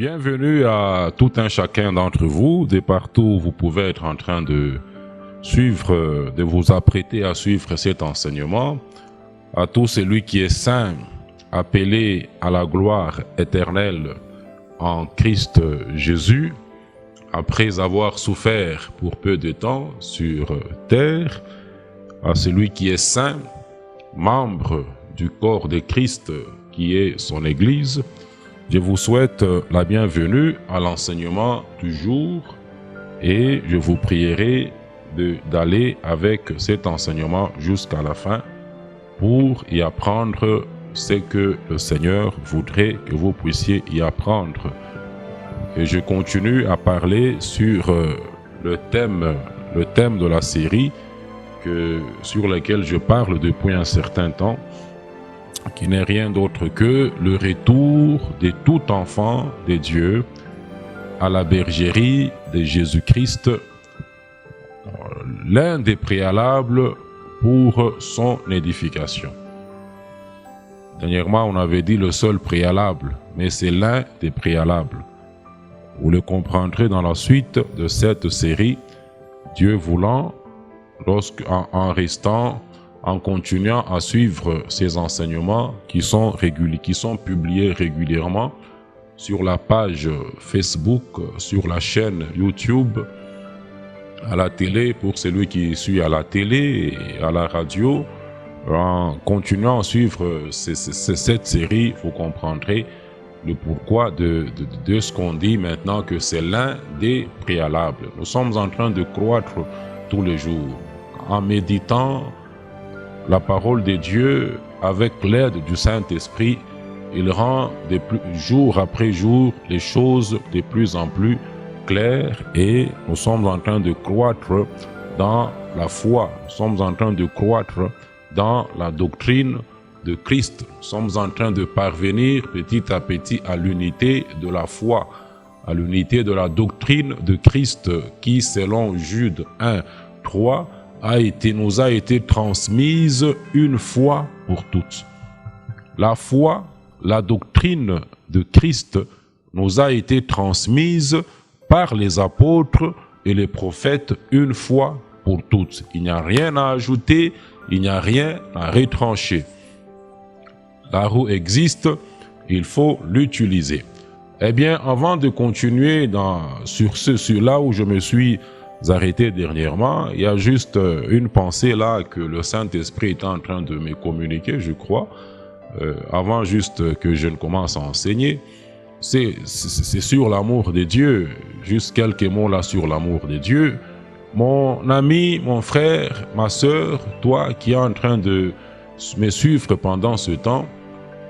Bienvenue à tout un chacun d'entre vous, de partout où vous pouvez être en train de suivre, de vous apprêter à suivre cet enseignement. À tout celui qui est saint, appelé à la gloire éternelle en Christ Jésus, après avoir souffert pour peu de temps sur terre, à celui qui est saint, membre du corps de Christ qui est son Église, je vous souhaite la bienvenue à l'enseignement du jour et je vous prierai d'aller avec cet enseignement jusqu'à la fin pour y apprendre ce que le Seigneur voudrait que vous puissiez y apprendre. Et je continue à parler sur le thème de la série sur lequel je parle depuis un certain temps, qui n'est rien d'autre que le retour de tout enfant de Dieu à la bergerie de Jésus-Christ, l'un des préalables pour son édification. Dernièrement, on avait dit le seul préalable, mais c'est l'un des préalables. Vous le comprendrez dans la suite de cette série, Dieu voulant, en continuant à suivre ces enseignements qui sont publiés régulièrement sur la page Facebook, sur la chaîne YouTube, à la télé pour celui qui suit à la télé et à la radio. En continuant à suivre cette série, vous comprendrez le pourquoi de ce qu'on dit maintenant que c'est l'un des préalables. Nous sommes en train de croître tous les jours en méditant la parole de Dieu avec l'aide du Saint-Esprit. Il rend jour après jour les choses de plus en plus claires et nous sommes en train de croître dans la foi. Nous sommes en train de croître dans la doctrine de Christ. Nous sommes en train de parvenir petit à petit à l'unité de la foi, à l'unité de la doctrine de Christ qui, selon Jude 1, 3, nous a été transmise une fois pour toutes. La foi, la doctrine de Christ nous a été transmise par les apôtres et les prophètes une fois pour toutes. Il n'y a rien à ajouter, il n'y a rien à retrancher. La roue existe, il faut l'utiliser. Eh bien, avant de continuer sur là où je me suis arrêté dernièrement, il y a juste une pensée là que le Saint-Esprit est en train de me communiquer, je crois, avant juste que je ne commence à enseigner. C'est sur l'amour de Dieu, juste quelques mots là sur l'amour de Dieu. Mon ami, mon frère, ma sœur, toi qui es en train de me suivre pendant ce temps,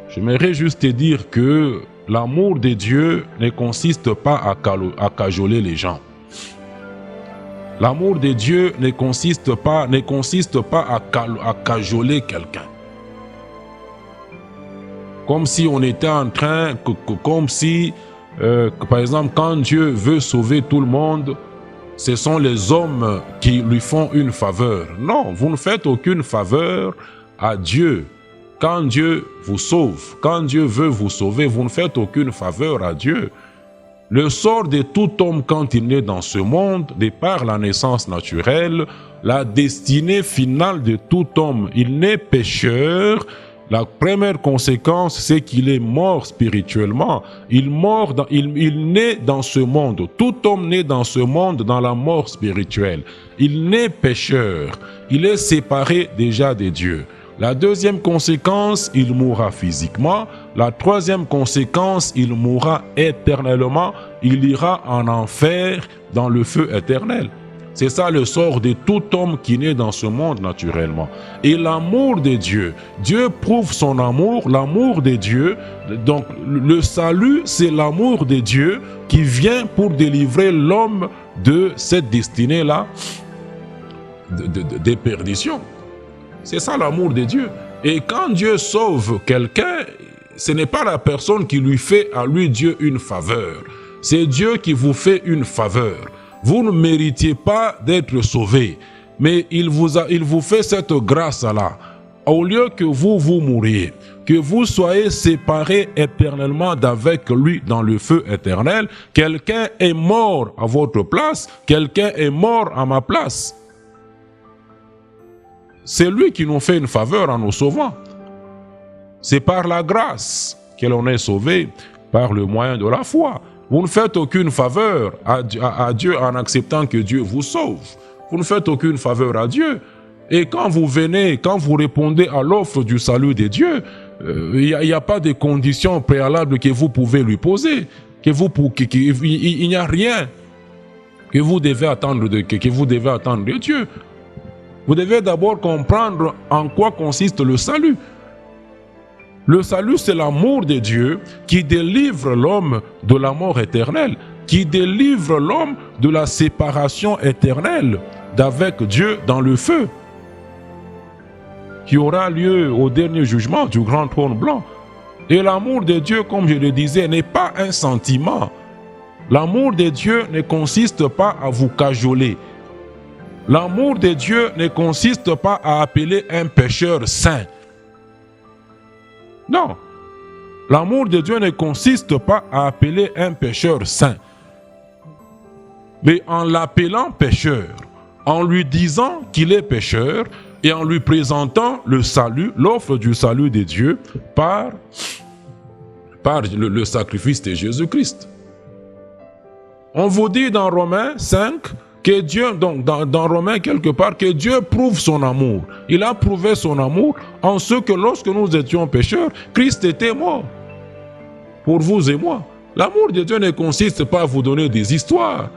j'aimerais juste te dire que l'amour de Dieu ne consiste pas à cajoler les gens. L'amour de Dieu ne consiste pas à cajoler quelqu'un. Comme si on était en train, par exemple, quand Dieu veut sauver tout le monde, ce sont les hommes qui lui font une faveur. Non, vous ne faites aucune faveur à Dieu. Quand Dieu vous sauve, quand Dieu veut vous sauver, vous ne faites aucune faveur à Dieu. Le sort de tout homme quand il naît dans ce monde, de par la naissance naturelle, la destinée finale de tout homme, il naît pécheur. La première conséquence, c'est qu'il est mort spirituellement. Il naît dans ce monde. Tout homme naît dans ce monde dans la mort spirituelle. Il naît pécheur. Il est séparé déjà de Dieu. La deuxième conséquence, il mourra physiquement. La troisième conséquence, il mourra éternellement. Il ira en enfer dans le feu éternel. C'est ça le sort de tout homme qui naît dans ce monde naturellement. Et l'amour de Dieu, Dieu prouve son amour, l'amour de Dieu. Donc le salut, c'est l'amour de Dieu qui vient pour délivrer l'homme de cette destinée-là de perdition. C'est ça l'amour de Dieu. Et quand Dieu sauve quelqu'un, ce n'est pas la personne qui lui fait à lui Dieu une faveur. C'est Dieu qui vous fait une faveur. Vous ne méritiez pas d'être sauvé, mais il vous fait cette grâce-là. au lieu que vous mouriez, que vous soyez séparés éternellement d'avec lui dans le feu éternel, quelqu'un est mort à votre place, quelqu'un est mort à ma place. C'est lui qui nous fait une faveur en nous sauvant. C'est par la grâce que l'on est sauvé, par le moyen de la foi. Vous ne faites aucune faveur à Dieu en acceptant que Dieu vous sauve. Vous ne faites aucune faveur à Dieu. Et quand vous venez, quand vous répondez à l'offre du salut de Dieu, il n'y a pas de conditions préalables que vous pouvez lui poser. Il n'y a rien que vous devez attendre de Dieu. Vous devez d'abord comprendre en quoi consiste le salut. Le salut, c'est l'amour de Dieu qui délivre l'homme de la mort éternelle, qui délivre l'homme de la séparation éternelle d'avec Dieu dans le feu, qui aura lieu au dernier jugement du grand trône blanc. Et l'amour de Dieu, comme je le disais, n'est pas un sentiment. L'amour de Dieu ne consiste pas à vous cajoler. L'amour de Dieu ne consiste pas à appeler un pécheur saint. Non. L'amour de Dieu ne consiste pas à appeler un pécheur saint. Mais en l'appelant pécheur, en lui disant qu'il est pécheur et en lui présentant le salut, l'offre du salut de Dieu par le sacrifice de Jésus-Christ. On vous dit dans Romains 5 que Dieu, donc dans Romains quelque part, que Dieu prouve son amour. Il a prouvé son amour en ce que lorsque nous étions pécheurs, Christ était mort pour vous et moi. L'amour de Dieu ne consiste pas à vous donner des histoires,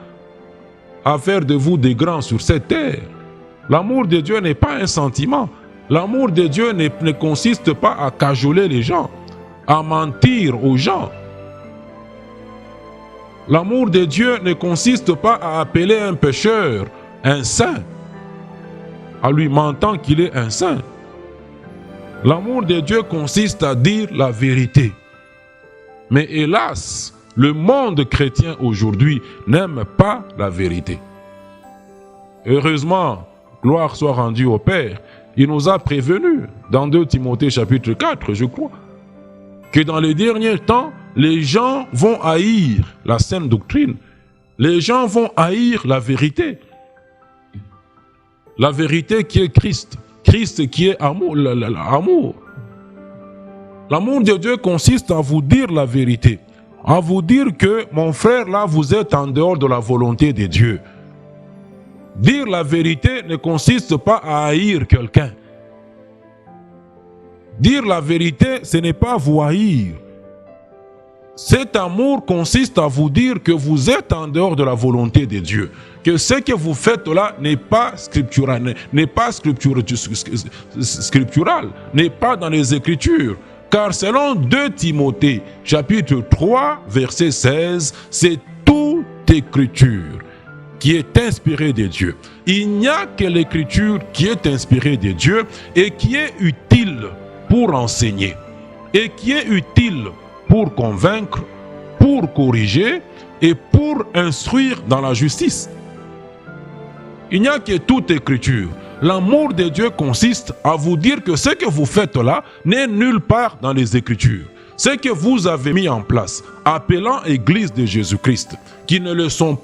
à faire de vous des grands sur cette terre. L'amour de Dieu n'est pas un sentiment. L'amour de Dieu ne consiste pas à cajoler les gens, à mentir aux gens. L'amour de Dieu ne consiste pas à appeler un pécheur un saint, en lui mentant qu'il est un saint. L'amour de Dieu consiste à dire la vérité. Mais hélas, le monde chrétien aujourd'hui n'aime pas la vérité. Heureusement, gloire soit rendue au Père, il nous a prévenus dans 2 Timothée chapitre 4, je crois, que dans les derniers temps, les gens vont haïr la saine doctrine. Les gens vont haïr la vérité. La vérité qui est Christ. Christ qui est amour. L'amour. L'amour de Dieu consiste à vous dire la vérité. À vous dire que, mon frère, là, vous êtes en dehors de la volonté de Dieu. Dire la vérité ne consiste pas à haïr quelqu'un. Dire la vérité, ce n'est pas vous haïr. Cet amour consiste à vous dire que vous êtes en dehors de la volonté de Dieu. Que ce que vous faites là n'est pas scriptural, n'est pas scriptural, n'est pas dans les Écritures. Car selon 2 Timothée, chapitre 3, verset 16, c'est toute Écriture qui est inspirée de Dieu. Il n'y a que l'Écriture qui est inspirée de Dieu et qui est utile pour enseigner, et qui est utile pour convaincre, pour corriger et pour instruire dans la justice. Il n'y a que toute Écriture. L'amour de Dieu consiste à vous dire que ce que vous faites là n'est nulle part dans les Écritures. Ce que vous avez mis en place, appelant Église de Jésus-Christ, qui ne sont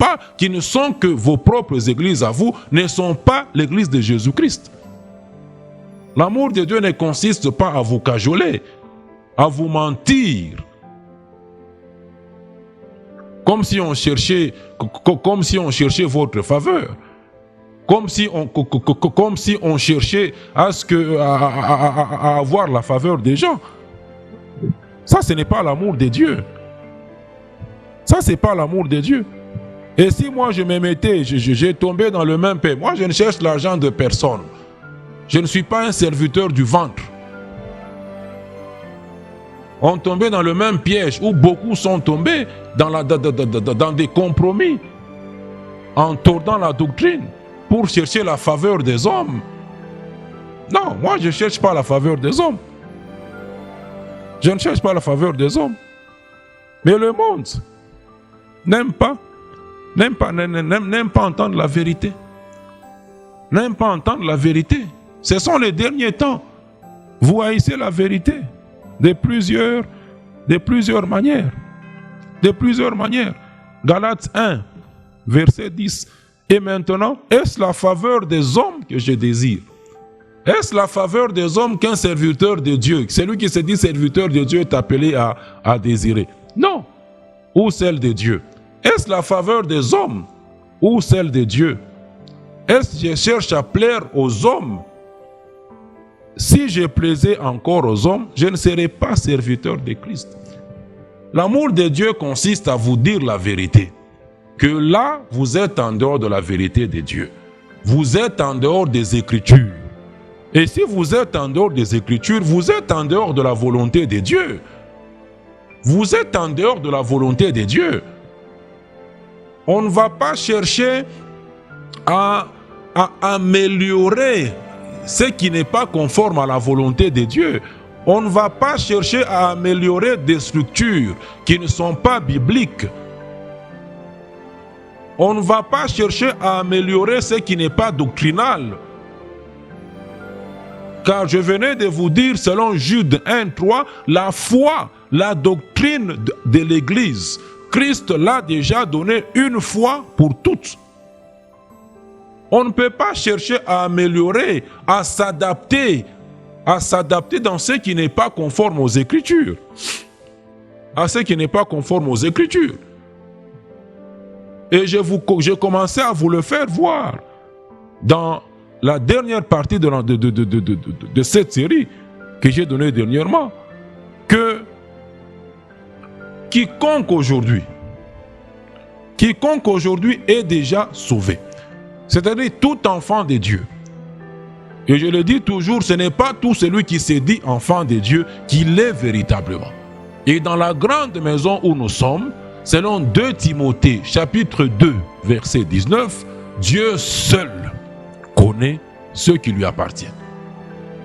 que vos propres églises à vous, ne sont pas l'Église de Jésus-Christ. L'amour de Dieu ne consiste pas à vous cajoler, à vous mentir, comme si on cherchait votre faveur. Comme si on cherchait à avoir la faveur des gens. Ça, ce n'est pas l'amour de Dieu. Ça, ce n'est pas l'amour de Dieu. Et si moi, je me mettais, j'ai tombé dans le même paix. Moi, je ne cherche l'argent de personne. Je ne suis pas un serviteur du ventre. On tombait dans le même piège où beaucoup sont tombés dans des compromis en tordant la doctrine pour chercher la faveur des hommes. Non, moi je ne cherche pas la faveur des hommes. Je ne cherche pas la faveur des hommes. Mais le monde n'aime pas entendre la vérité. N'aime pas entendre la vérité. Ce sont les derniers temps. Vous haïssez la vérité de plusieurs manières. De plusieurs manières. Galates 1, verset 10. Et maintenant, est-ce la faveur des hommes que je désire? Est-ce la faveur des hommes qu'un serviteur de Dieu, celui qui se dit serviteur de Dieu, est appelé à désirer? Non. Ou celle de Dieu? Est-ce la faveur des hommes ou celle de Dieu? Est-ce que je cherche à plaire aux hommes? Si je plaisais encore aux hommes, je ne serais pas serviteur de Christ. L'amour de Dieu consiste à vous dire la vérité. Que là, vous êtes en dehors de la vérité de Dieu. Vous êtes en dehors des Écritures. Et si vous êtes en dehors des Écritures, vous êtes en dehors de la volonté de Dieu. Vous êtes en dehors de la volonté de Dieu. On ne va pas chercher à améliorer ce qui n'est pas conforme à la volonté de Dieu. On ne va pas chercher à améliorer des structures qui ne sont pas bibliques. On ne va pas chercher à améliorer ce qui n'est pas doctrinal. Car je venais de vous dire, selon Jude 1:3, la foi, la doctrine de l'Église, Christ l'a déjà donné une fois pour toutes. On ne peut pas chercher à améliorer, à s'adapter dans ce qui n'est pas conforme aux Écritures. À ce qui n'est pas conforme aux Écritures. Et j'ai commencé à vous le faire voir dans la dernière partie de cette série que j'ai donnée dernièrement, que quiconque aujourd'hui est déjà sauvé. C'est-à-dire tout enfant de Dieu. Et je le dis toujours, ce n'est pas tout celui qui se dit enfant de Dieu qui l'est véritablement. Et dans la grande maison où nous sommes, selon 2 Timothée, chapitre 2, verset 19, Dieu seul connaît ceux qui lui appartiennent.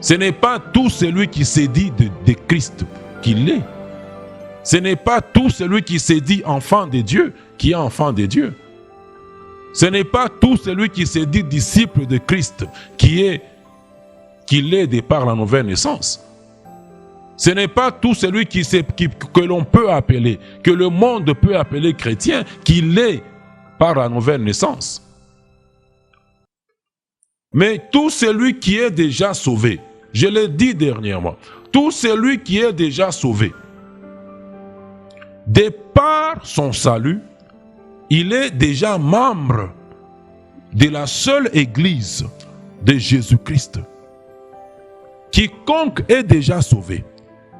Ce n'est pas tout celui qui se dit de Christ qui l'est. Ce n'est pas tout celui qui se dit enfant de Dieu qui est enfant de Dieu. Ce n'est pas tout celui qui se dit disciple de Christ qui l'est de par la nouvelle naissance. Ce n'est pas tout celui que l'on peut appeler, que le monde peut appeler chrétien, qui l'est par la nouvelle naissance. Mais tout celui qui est déjà sauvé, je l'ai dit dernièrement, tout celui qui est déjà sauvé, de par son salut, il est déjà membre de la seule Église de Jésus-Christ. Quiconque est déjà sauvé,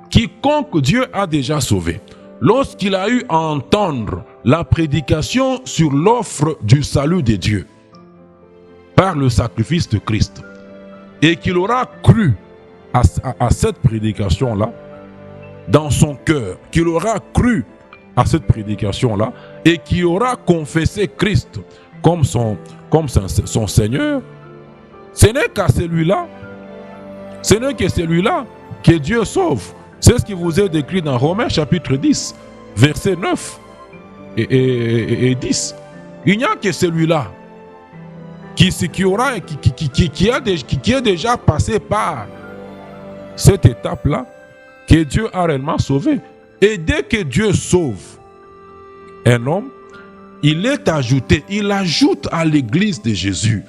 quiconque Dieu a déjà sauvé, lorsqu'il a eu à entendre la prédication sur l'offre du salut de Dieu par le sacrifice de Christ, et qu'il aura cru à cette prédication-là dans son cœur, qu'il aura cru à cette prédication-là, et qui aura confessé Christ comme son Seigneur, ce n'est qu'à celui-là, ce n'est que celui-là que Dieu sauve. C'est ce qui vous est décrit dans Romains chapitre 10, versets 9 et 10. Il n'y a que celui-là qui est déjà passé par cette étape-là que Dieu a réellement sauvé. Et dès que Dieu sauve un homme, il ajoute à l'église de Jésus.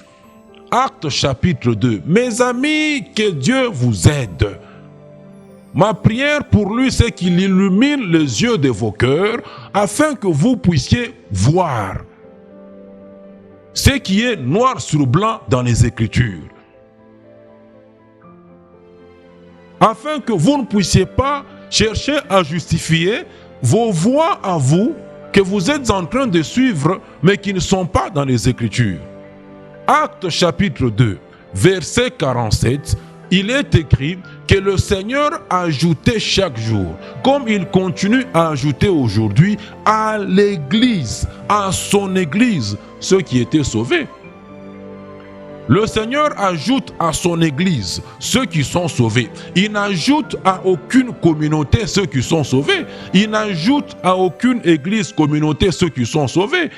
Actes chapitre 2. Mes amis, que Dieu vous aide. Ma prière pour lui, c'est qu'il illumine les yeux de vos cœurs afin que vous puissiez voir ce qui est noir sur blanc dans les Écritures. Afin que vous ne puissiez pas chercher à justifier vos voies à vous que vous êtes en train de suivre mais qui ne sont pas dans les Écritures. Actes chapitre 2, verset 47, il est écrit que le Seigneur ajoutait chaque jour, comme il continue à ajouter aujourd'hui, à l'Église, à son Église, ceux qui étaient sauvés. Le Seigneur ajoute à son Église ceux qui sont sauvés. Il n'ajoute à aucune communauté ceux qui sont sauvés. Il n'ajoute à aucune église, communauté ceux qui sont sauvés.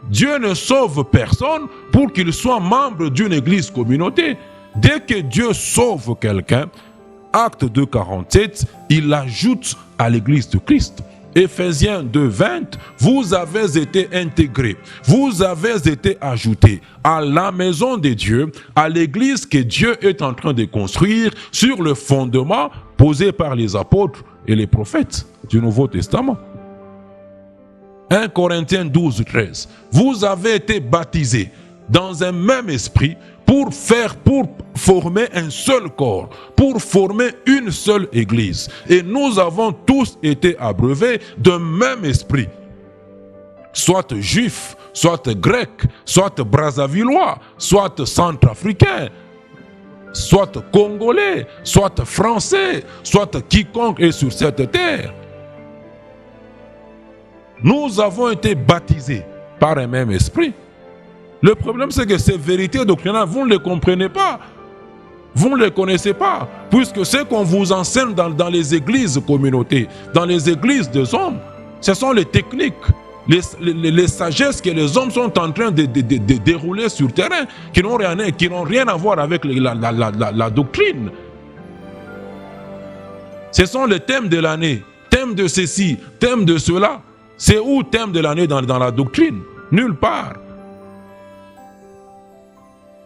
Dieu ne sauve personne pour qu'il soit membre d'une église, communauté. Dès que Dieu sauve quelqu'un, Actes 2,47, il ajoute à l'église de Christ. Éphésiens 2,20, vous avez été intégrés, vous avez été ajoutés à la maison de Dieu, à l'église que Dieu est en train de construire sur le fondement posé par les apôtres et les prophètes du Nouveau Testament. 1 Corinthiens 12,13, vous avez été baptisés dans un même esprit pour former un seul corps, pour former une seule église. Et nous avons tous été abreuvés d'un même esprit. Soit juif, soit grec, soit brazzavillois, soit centrafricain, soit congolais, soit français, soit quiconque est sur cette terre. Nous avons été baptisés par un même esprit. Le problème, c'est que ces vérités doctrinales, vous ne les comprenez pas. Vous ne les connaissez pas. Puisque ce qu'on vous enseigne dans les églises communautés, dans les églises des hommes, ce sont les techniques, les sagesses que les hommes sont en train de dérouler sur le terrain, qui n'ont rien à voir avec la doctrine. Ce sont les thèmes de l'année, thème de ceci, thème de cela. C'est où thème de l'année dans la doctrine? Nulle part.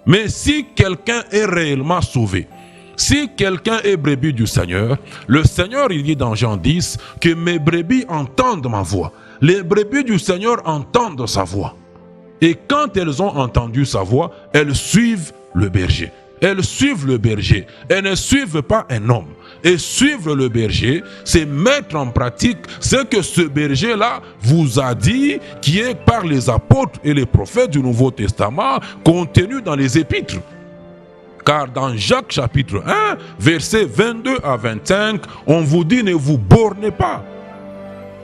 Mais si quelqu'un est réellement sauvé, si quelqu'un est brebis du Seigneur, le Seigneur, il dit dans Jean 10, que mes brebis entendent ma voix. Les brebis du Seigneur entendent sa voix. Et quand elles ont entendu sa voix, elles suivent le berger. Elles suivent le berger. Elles ne suivent pas un homme. Et suivre le berger, c'est mettre en pratique ce que ce berger-là vous a dit, qui est par les apôtres et les prophètes du Nouveau Testament, contenu dans les épîtres. Car dans Jacques chapitre 1, versets 22 à 25, on vous dit ne vous bornez pas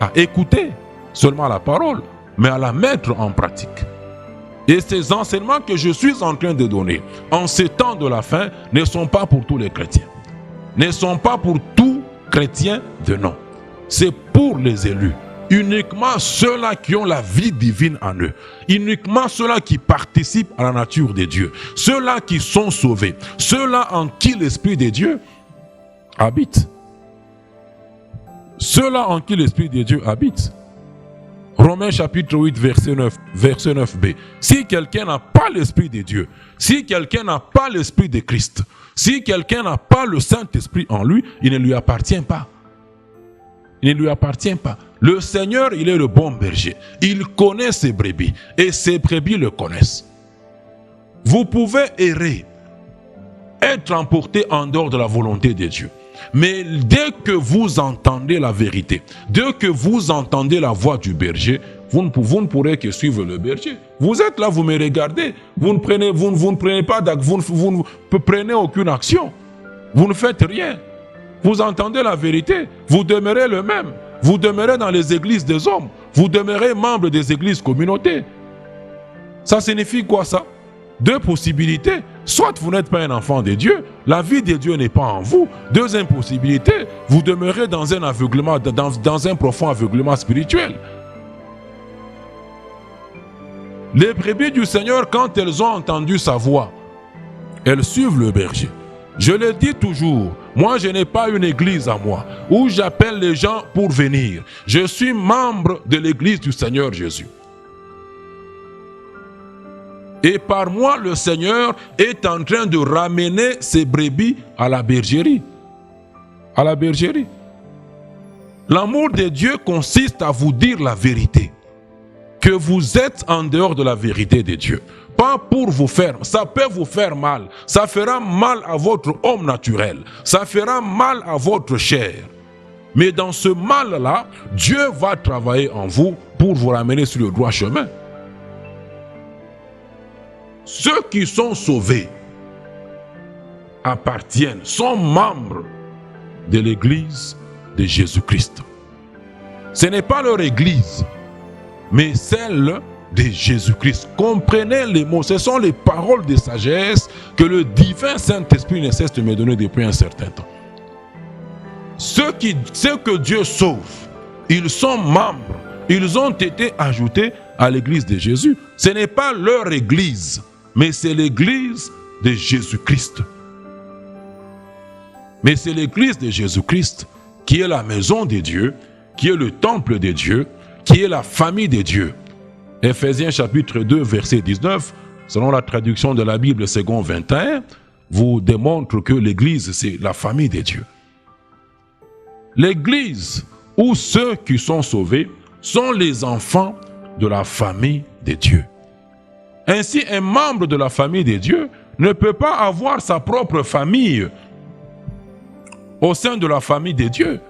à écouter seulement la parole, mais à la mettre en pratique. Et ces enseignements que je suis en train de donner en ces temps de la fin ne sont pas pour tous les chrétiens. Ne sont pas pour tout chrétien de nom. C'est pour les élus. Uniquement ceux-là qui ont la vie divine en eux. Uniquement ceux-là qui participent à la nature de Dieu. Ceux-là qui sont sauvés. Ceux-là en qui l'Esprit de Dieu habite. Ceux-là en qui l'Esprit de Dieu habite. Romains chapitre 8, verset 9b. Si quelqu'un n'a pas l'Esprit de Dieu, si quelqu'un n'a pas l'Esprit de Christ, si quelqu'un n'a pas le Saint-Esprit en lui, il ne lui appartient pas. Il ne lui appartient pas. Le Seigneur, il est le bon berger. Il connaît ses brebis et ses brebis le connaissent. Vous pouvez errer, être emporté en dehors de la volonté de Dieu. Mais dès que vous entendez la vérité, dès que vous entendez la voix du berger, vous ne pourrez que suivre le berger. Vous êtes là, vous me regardez, vous ne prenez aucune action. Vous ne faites rien. Vous entendez la vérité, vous demeurez le même. Vous demeurez dans les églises des hommes. Vous demeurez membre des églises communautés. Ça signifie quoi ça? Deux possibilités. Soit vous n'êtes pas un enfant de Dieu, la vie de Dieu n'est pas en vous. Deuxième possibilité, vous demeurez dans un aveuglement, dans un profond aveuglement spirituel. Les brebis du Seigneur, quand elles ont entendu sa voix, elles suivent le berger. Je le dis toujours, moi je n'ai pas une église à moi où j'appelle les gens pour venir. Je suis membre de l'église du Seigneur Jésus. Et par moi, le Seigneur est en train de ramener ses brebis à la bergerie. À la bergerie. L'amour de Dieu consiste à vous dire la vérité. Que vous êtes en dehors de la vérité de Dieu. Pas pour vous faire. Ça peut vous faire mal. Ça fera mal à votre homme naturel. Ça fera mal à votre chair. Mais dans ce mal-là, Dieu va travailler en vous pour vous ramener sur le droit chemin. Ceux qui sont sauvés appartiennent, sont membres de l'église de Jésus-Christ. Ce n'est pas leur église, mais celle de Jésus-Christ. Comprenez les mots, ce sont les paroles de sagesse que le divin Saint-Esprit ne cesse de me donner depuis un certain temps. Ceux que Dieu sauve, ils sont membres, ils ont été ajoutés à l'église de Jésus. Ce n'est pas leur église, mais c'est l'église de Jésus-Christ. Mais c'est l'église de Jésus-Christ qui est la maison de Dieu, qui est le temple de Dieu, qui est la famille de Dieu. Éphésiens chapitre 2, verset 19, selon la traduction de la Bible second 21, vous démontre que l'église, c'est la famille de Dieu. L'église où ceux qui sont sauvés sont les enfants de la famille de Dieu. Ainsi, un membre de la famille de Dieu ne peut pas avoir sa propre famille au sein de la famille de Dieu.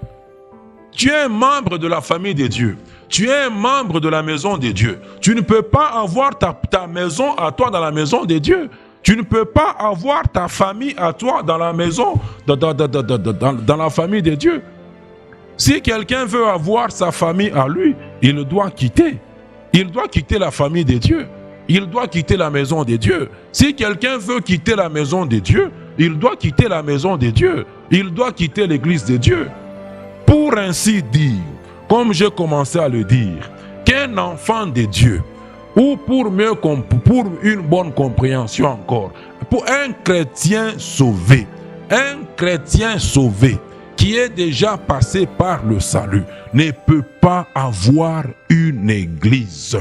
Tu es un membre de la famille de Dieu. Tu es un membre de la maison de Dieu. Tu ne peux pas avoir ta maison à toi dans la maison de Dieu. Tu ne peux pas avoir ta famille à toi dans la maison, dans la famille de Dieu. Si quelqu'un veut avoir sa famille à lui, il doit quitter. Il doit quitter la famille de Dieu. Il doit quitter la maison de Dieu. Si quelqu'un veut quitter la maison de Dieu, il doit quitter la maison de Dieu. Il doit quitter l'église de Dieu. Pour ainsi dire, comme j'ai commencé à le dire, qu'un enfant de Dieu, ou pour une bonne compréhension encore, pour un chrétien sauvé qui est déjà passé par le salut, ne peut pas avoir une église.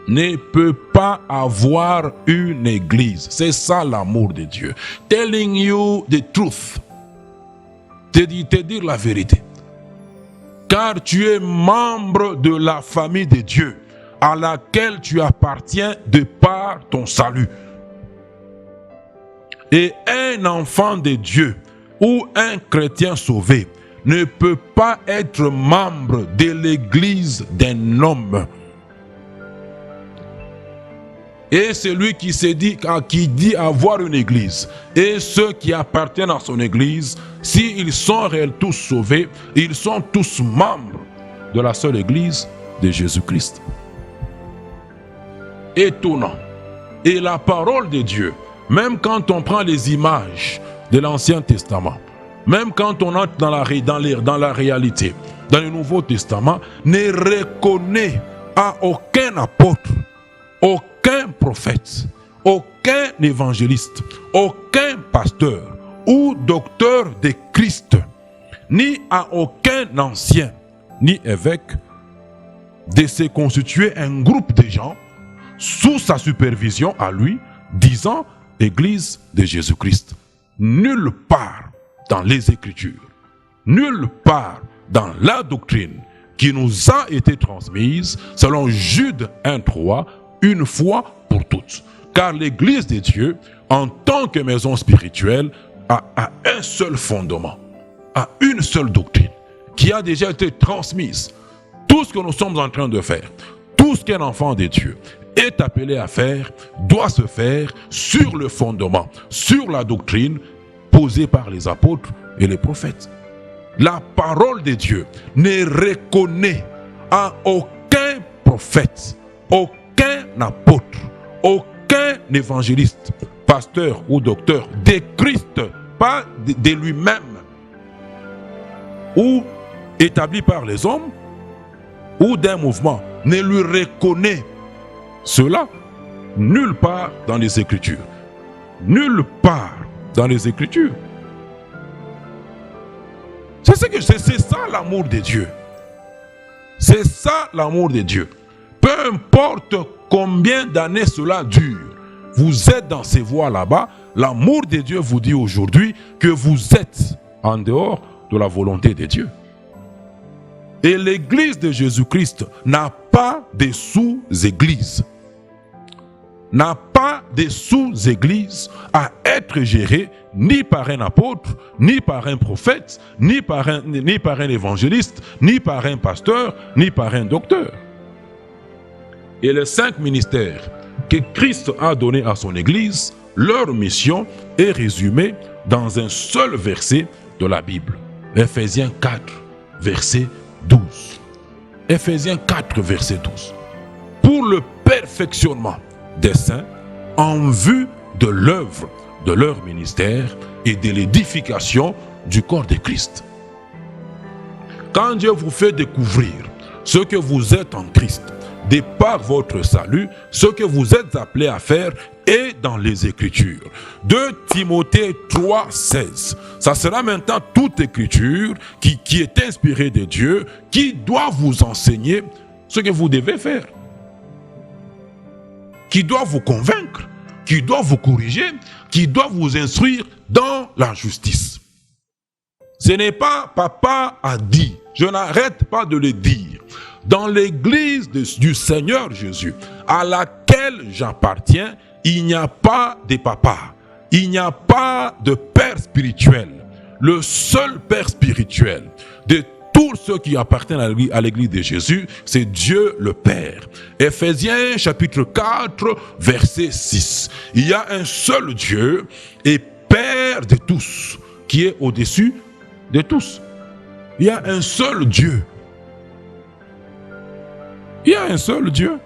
Ne peut pas avoir une église. C'est ça l'amour de Dieu. Telling you the truth. Te dire la vérité. Car tu es membre de la famille de Dieu à laquelle tu appartiens de par ton salut. Et un enfant de Dieu ou un chrétien sauvé ne peut pas être membre de l'église d'un homme. Et celui qui dit avoir une église, et ceux qui appartiennent à son église, s'ils sont tous sauvés, ils sont tous membres de la seule église de Jésus-Christ. Étonnant. Et la parole de Dieu, même quand on prend les images de l'Ancien Testament, même quand on entre dans la réalité, dans le Nouveau Testament, ne reconnaît à aucun apôtre, aucun prophète, aucun évangéliste, aucun pasteur ou docteur de Christ, ni à aucun ancien, ni évêque, de se constituer un groupe de gens sous sa supervision à lui, disant Église de Jésus-Christ. Nulle part dans les Écritures, nulle part dans la doctrine qui nous a été transmise, selon Jude 1:3, une fois pour toutes. Car l'Église de Dieu, en tant que maison spirituelle, a un seul fondement, a une seule doctrine, qui a déjà été transmise. Tout ce que nous sommes en train de faire, tout ce qu'un enfant de Dieu est appelé à faire, doit se faire sur le fondement, sur la doctrine posée par les apôtres et les prophètes. La parole de Dieu ne reconnaît à aucun prophète, aucun apôtre, aucun évangéliste, pasteur ou docteur de Christ, pas de lui-même, ou établi par les hommes, ou d'un mouvement, ne lui reconnaît cela nulle part dans les Écritures. Nulle part dans les Écritures. C'est ça l'amour de Dieu. C'est ça l'amour de Dieu. Peu importe combien d'années cela dure, vous êtes dans ces voies là-bas, l'amour de Dieu vous dit aujourd'hui que vous êtes en dehors de la volonté de Dieu. Et l'église de Jésus-Christ n'a pas de sous-église. N'a pas de sous-église à être gérée ni par un apôtre, ni par un prophète, ni par un évangéliste, ni par un pasteur, ni par un docteur. Et les 5 ministères que Christ a donnés à son église, leur mission est résumée dans un seul verset de la Bible. Éphésiens 4, verset 12. Éphésiens 4, verset 12. Pour le perfectionnement des saints, en vue de l'œuvre de leur ministère et de l'édification du corps de Christ. Quand Dieu vous fait découvrir ce que vous êtes en Christ, de par votre salut, ce que vous êtes appelés à faire et dans les Écritures. 2 Timothée 3, 16. Ça sera maintenant toute Écriture qui est inspirée de Dieu, qui doit vous enseigner ce que vous devez faire, qui doit vous convaincre, qui doit vous corriger, qui doit vous instruire dans la justice. Ce n'est pas papa a dit, je n'arrête pas de le dire. Dans l'église du Seigneur Jésus, à laquelle j'appartiens, il n'y a pas de papa, il n'y a pas de père spirituel. Le seul père spirituel de tous ceux qui appartiennent à l'église de Jésus, c'est Dieu le Père. Éphésiens chapitre 4, verset 6. Il y a un seul Dieu et Père de tous, qui est au-dessus de tous. Il y a un seul Dieu. Il y a un seul Dieu.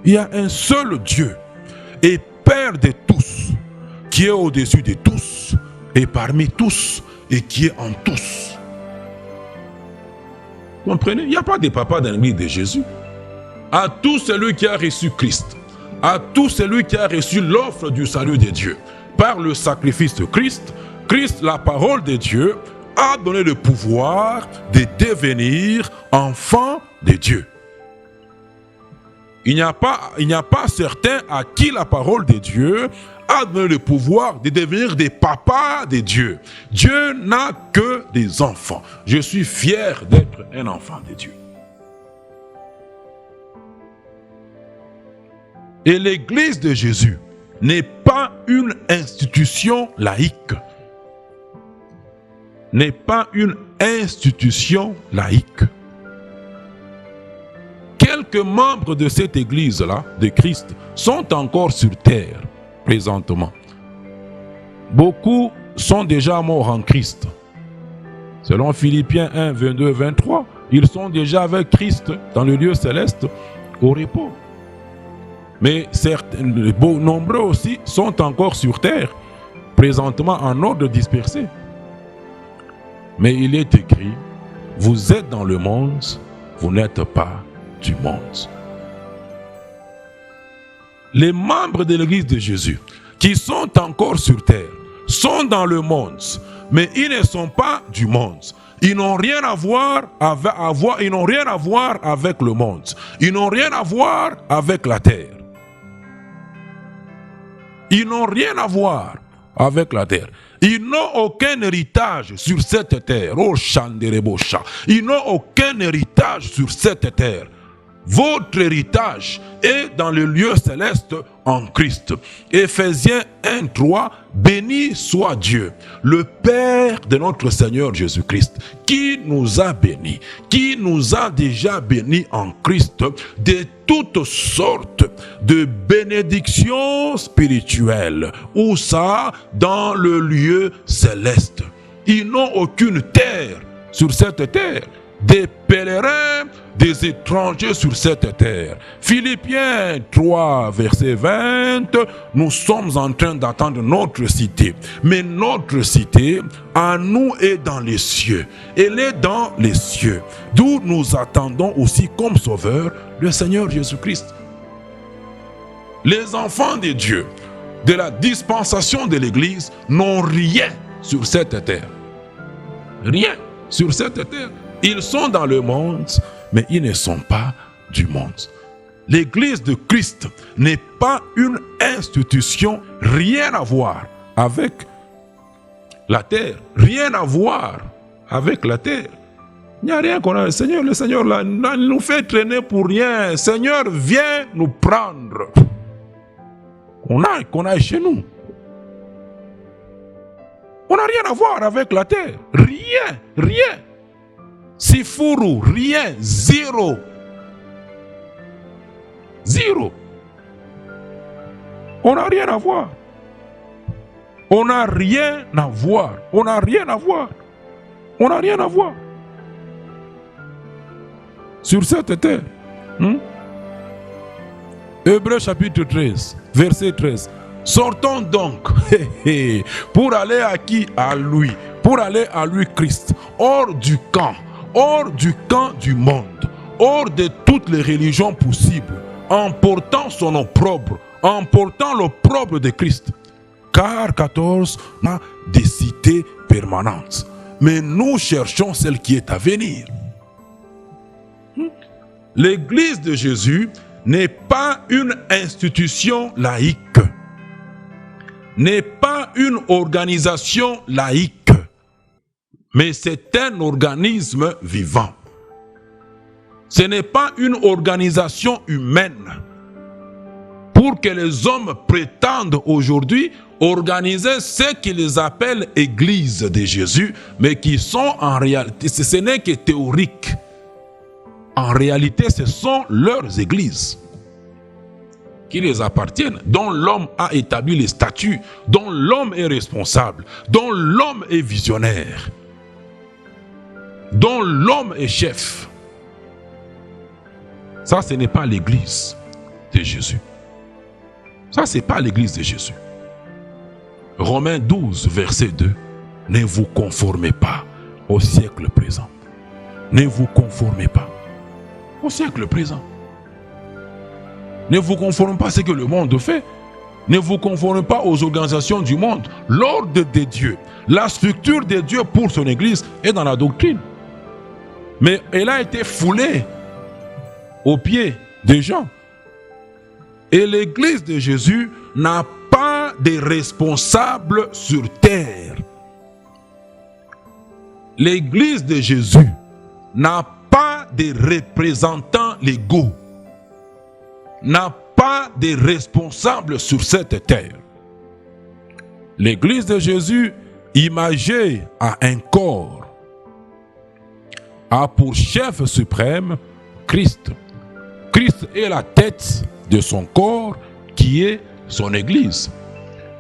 Il y a un seul Dieu et Père de tous, qui est au-dessus de tous et parmi tous et qui est en tous. Comprenez? Il n'y a pas de papa dans l'église de Jésus. À tout celui qui a reçu Christ, à tout celui qui a reçu l'offre du salut de Dieu, par le sacrifice de Christ, Christ, la parole de Dieu, a donné le pouvoir de devenir enfant de Dieu. Il n'y a pas certains à qui la parole de Dieu a donné le pouvoir de devenir des papas de Dieu. Dieu n'a que des enfants. Je suis fier d'être un enfant de Dieu. Et l'église de Jésus n'est pas une institution laïque. N'est pas une institution laïque. Quelques membres de cette église-là, de Christ, sont encore sur terre présentement. Beaucoup sont déjà morts en Christ. Selon Philippiens 1, 22, 23, ils sont déjà avec Christ dans le lieu céleste au repos. Mais certains, nombreux aussi sont encore sur terre, présentement en ordre dispersé. Mais il est écrit, vous êtes dans le monde, vous n'êtes pas du monde. Les membres de l'église de Jésus qui sont encore sur terre sont dans le monde, mais ils ne sont pas du monde. Ils n'ont rien à voir ils n'ont rien à voir avec le monde. Ils n'ont rien à voir avec la terre. Ils n'ont rien à voir avec la terre. Ils n'ont aucun héritage sur cette terre. Oh, Chanderebosha. Ils n'ont aucun héritage sur cette terre. Votre héritage est dans le lieu céleste en Christ. Éphésiens 1, 3, béni soit Dieu, le Père de notre Seigneur Jésus-Christ, qui nous a bénis, qui nous a déjà bénis en Christ de toutes sortes de bénédictions spirituelles. Où ça? Dans le lieu céleste. Ils n'ont aucune terre sur cette terre. Des pèlerins, des étrangers sur cette terre. Philippiens 3, verset 20, nous sommes en train d'attendre notre cité. Mais notre cité, à nous, est dans les cieux. Elle est dans les cieux. D'où nous attendons aussi comme sauveur le Seigneur Jésus-Christ. Les enfants de Dieu, de la dispensation de l'Église, n'ont rien sur cette terre. Rien sur cette terre. Ils sont dans le monde, mais ils ne sont pas du monde. L'église de Christ n'est pas une institution, rien à voir avec la terre. Rien à voir avec la terre. Il n'y a rien qu'on a. Le Seigneur là, nous fait traîner pour rien. Seigneur, viens nous prendre. Qu'on a chez nous. On n'a rien à voir avec la terre. Rien. Sifuru, rien, zéro. On n'a rien à voir. On n'a rien à voir sur cette terre. Hébreux chapitre 13, verset 13. Sortons donc pour aller à qui? À lui. Pour aller à lui Christ. Hors du camp du monde, hors de toutes les religions possibles, en portant son opprobre, en portant l'opprobre de Christ. Car 14 a des cités permanentes. Mais nous cherchons celle qui est à venir. L'Église de Jésus n'est pas une institution laïque, n'est pas une organisation laïque, mais c'est un organisme vivant. Ce n'est pas une organisation humaine. Pour que les hommes prétendent aujourd'hui organiser ce qu'ils appellent Église de Jésus, mais qui sont en réalité, ce n'est que théorique. En réalité, ce sont leurs églises qui les appartiennent, dont l'homme a établi les statuts, dont l'homme est responsable, dont l'homme est visionnaire, dont l'homme est chef. Ça, ce n'est pas l'église de Jésus. Ça, ce n'est pas l'église de Jésus. Romains 12, verset 2. Ne vous conformez pas au siècle présent. Ne vous conformez pas au siècle présent. Ne vous conformez pas à ce que le monde fait. Ne vous conformez pas aux organisations du monde. L'ordre de Dieu, la structure de Dieu pour son église est dans la doctrine. Mais elle a été foulée aux pieds des gens. Et l'église de Jésus n'a pas de responsables sur terre. L'église de Jésus n'a pas de représentants légaux, n'a pas de responsables sur cette terre. L'église de Jésus, imagée à un corps, a pour chef suprême Christ. Christ est la tête de son corps qui est son église.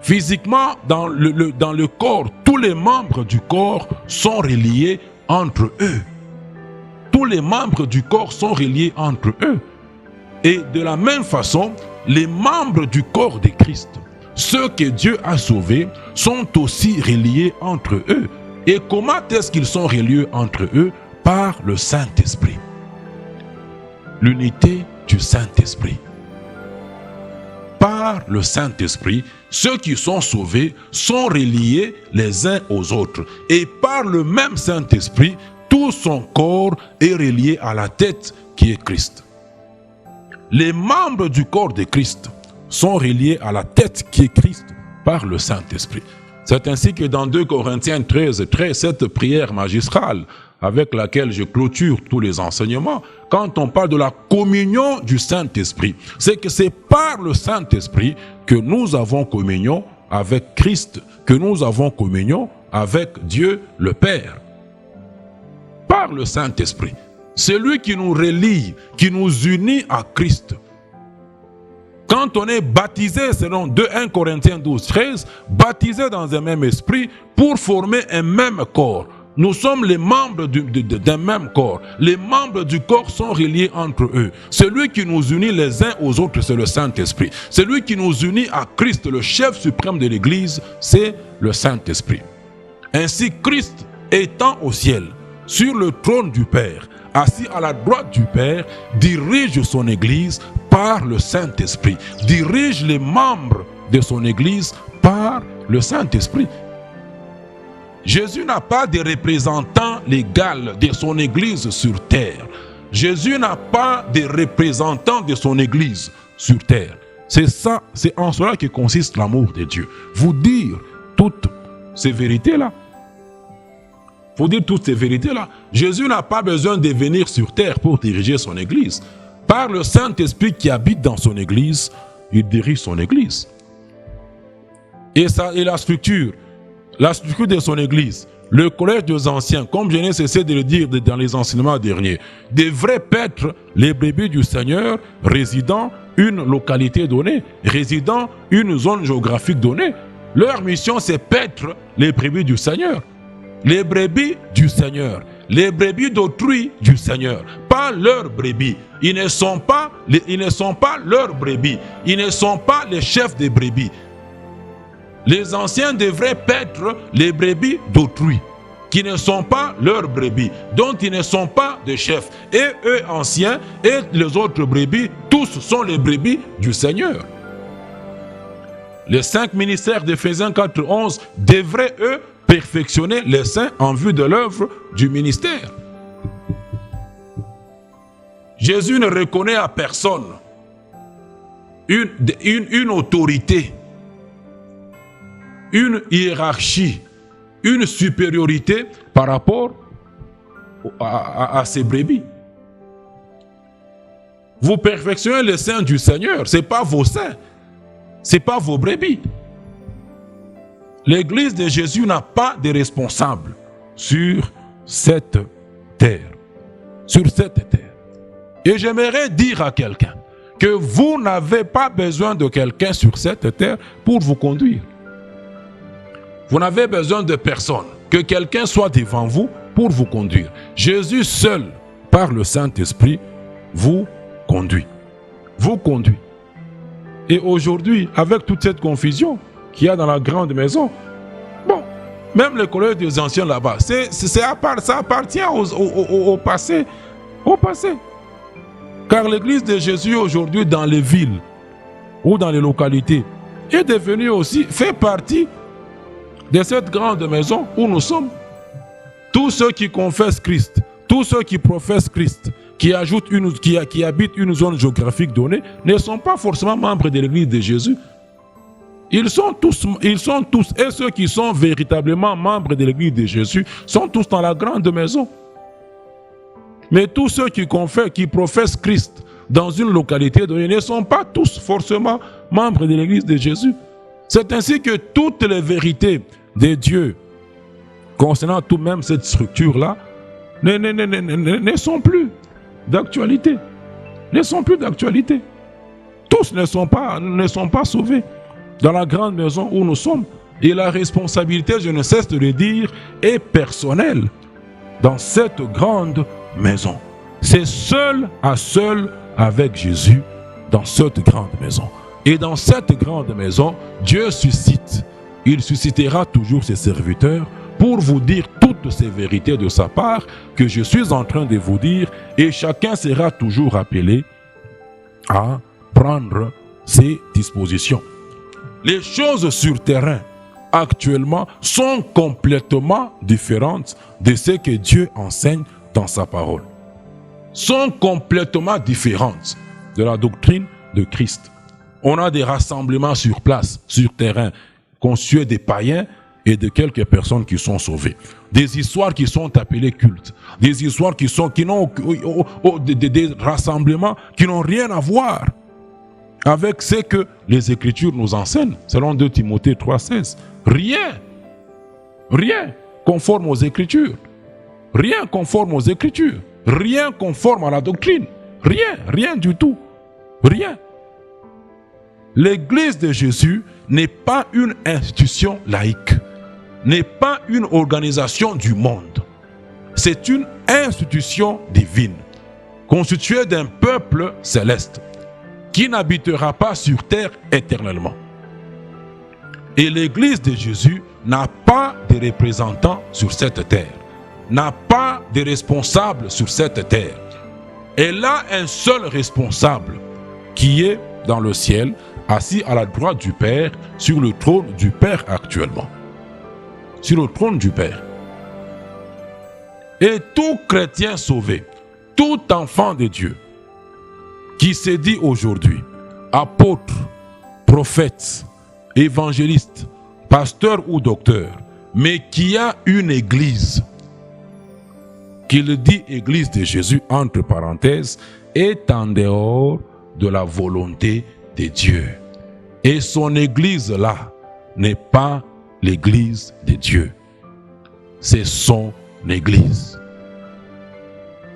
Physiquement, dans le corps, tous les membres du corps sont reliés entre eux. Tous les membres du corps sont reliés entre eux. Et de la même façon, les membres du corps de Christ, ceux que Dieu a sauvés, sont aussi reliés entre eux. Et comment est-ce qu'ils sont reliés entre eux? Par le Saint-Esprit. L'unité du Saint-Esprit. Par le Saint-Esprit, ceux qui sont sauvés sont reliés les uns aux autres. Et par le même Saint-Esprit, tout son corps est relié à la tête qui est Christ. Les membres du corps de Christ sont reliés à la tête qui est Christ par le Saint-Esprit. C'est ainsi que dans 2 Corinthiens 13, cette prière magistrale avec laquelle je clôture tous les enseignements, quand on parle de la communion du Saint-Esprit, c'est que c'est par le Saint-Esprit que nous avons communion avec Christ, que nous avons communion avec Dieu le Père. Par le Saint-Esprit. C'est lui qui nous relie, qui nous unit à Christ. Quand on est baptisé, selon 1 Corinthiens 12, 13, baptisé dans un même esprit pour former un même corps. Nous sommes les membres d'un même corps. Les membres du corps sont reliés entre eux. Celui qui nous unit les uns aux autres, c'est le Saint-Esprit. Celui qui nous unit à Christ, le chef suprême de l'Église, c'est le Saint-Esprit. Ainsi, Christ étant au ciel, sur le trône du Père, assis à la droite du Père, dirige son Église par le Saint-Esprit. Dirige les membres de son Église par le Saint-Esprit. Jésus n'a pas de représentant légal de son Église sur terre. Jésus n'a pas de représentant de son Église sur terre. C'est ça, c'est en cela que consiste l'amour de Dieu. Vous dire toutes ces vérités-là. Vous dire toutes ces vérités-là. Jésus n'a pas besoin de venir sur terre pour diriger son Église. Par le Saint-Esprit qui habite dans son Église, il dirige son Église. Et la structure de son Église, le collège des anciens, comme je n'ai cessé de le dire dans les enseignements derniers, devrait paître les brebis du Seigneur résidant une localité donnée, résidant une zone géographique donnée. Leur mission, c'est paître les brebis du Seigneur. Les brebis du Seigneur. Les brebis d'autrui du Seigneur. Pas leurs brebis. Ils ne sont pas leurs brebis. Ils ne sont pas les chefs des brebis. Les anciens devraient paître les brebis d'autrui, qui ne sont pas leurs brebis, dont ils ne sont pas des chefs. Et eux, anciens, et les autres brebis, tous sont les brebis du Seigneur. Les 5 ministères d'Éphésiens 4:11 devraient, eux, perfectionner les saints en vue de l'œuvre du ministère. Jésus ne reconnaît à personne une autorité, une hiérarchie, une supériorité par rapport à ses brebis. Vous perfectionnez les saints du Seigneur, ce n'est pas vos saints, ce n'est pas vos brebis. L'Église de Jésus n'a pas de responsable sur cette terre. Sur cette terre. Et j'aimerais dire à quelqu'un que vous n'avez pas besoin de quelqu'un sur cette terre pour vous conduire. Vous n'avez besoin de personne. Que quelqu'un soit devant vous pour vous conduire. Jésus seul, par le Saint-Esprit, vous conduit. Vous conduit. Et aujourd'hui, avec toute cette confusion qu'il y a dans la grande maison, bon, même le collège des anciens là-bas, ça appartient au passé. Au passé. Car l'église de Jésus aujourd'hui dans les villes ou dans les localités est devenue aussi, fait partie de cette grande maison où nous sommes. Tous ceux qui confessent Christ, tous ceux qui professent Christ, qui habitent une zone géographique donnée, ne sont pas forcément membres de l'église de Jésus. Ils sont tous, et ceux qui sont véritablement membres de l'église de Jésus, sont tous dans la grande maison. Mais tous ceux qui professent Christ dans une localité donnée ne sont pas tous forcément membres de l'église de Jésus. C'est ainsi que toutes les vérités de Dieu concernant tout même cette structure-là ne sont plus d'actualité. Ne sont plus d'actualité. Tous ne sont pas sauvés dans la grande maison où nous sommes. Et la responsabilité, je ne cesse de le dire, est personnelle dans cette grande maison. C'est seul à seul avec Jésus dans cette grande maison. Et dans cette grande maison, Dieu suscite. Il suscitera toujours ses serviteurs pour vous dire toutes ces vérités de sa part que je suis en train de vous dire, et chacun sera toujours appelé à prendre ses dispositions. Les choses sur terrain actuellement sont complètement différentes de ce que Dieu enseigne dans sa parole. Sont complètement différentes de la doctrine de Christ. On a des rassemblements sur place, sur terrain, constitués des païens et de quelques personnes qui sont sauvées. Des histoires qui sont appelées cultes. Des histoires des rassemblements qui n'ont rien à voir avec ce que les Écritures nous enseignent, selon 2 Timothée 3,16. Rien conforme aux Écritures. Rien conforme aux Écritures. Rien conforme à la doctrine. Rien du tout. Rien. L'Église de Jésus n'est pas une institution laïque, n'est pas une organisation du monde. C'est une institution divine, constituée d'un peuple céleste, qui n'habitera pas sur terre éternellement. Et l'Église de Jésus n'a pas de représentants sur cette terre, n'a pas de responsables sur cette terre. Elle a un seul responsable, qui est dans le ciel, assis à la droite du Père, sur le trône du Père actuellement. Sur le trône du Père. Et tout chrétien sauvé, tout enfant de Dieu, qui se dit aujourd'hui apôtre, prophète, évangéliste, pasteur ou docteur, mais qui a une église, qu'il dit église de Jésus entre parenthèses, est en dehors de la volonté de Dieu. Et son église là n'est pas l'église de Dieu. C'est son église.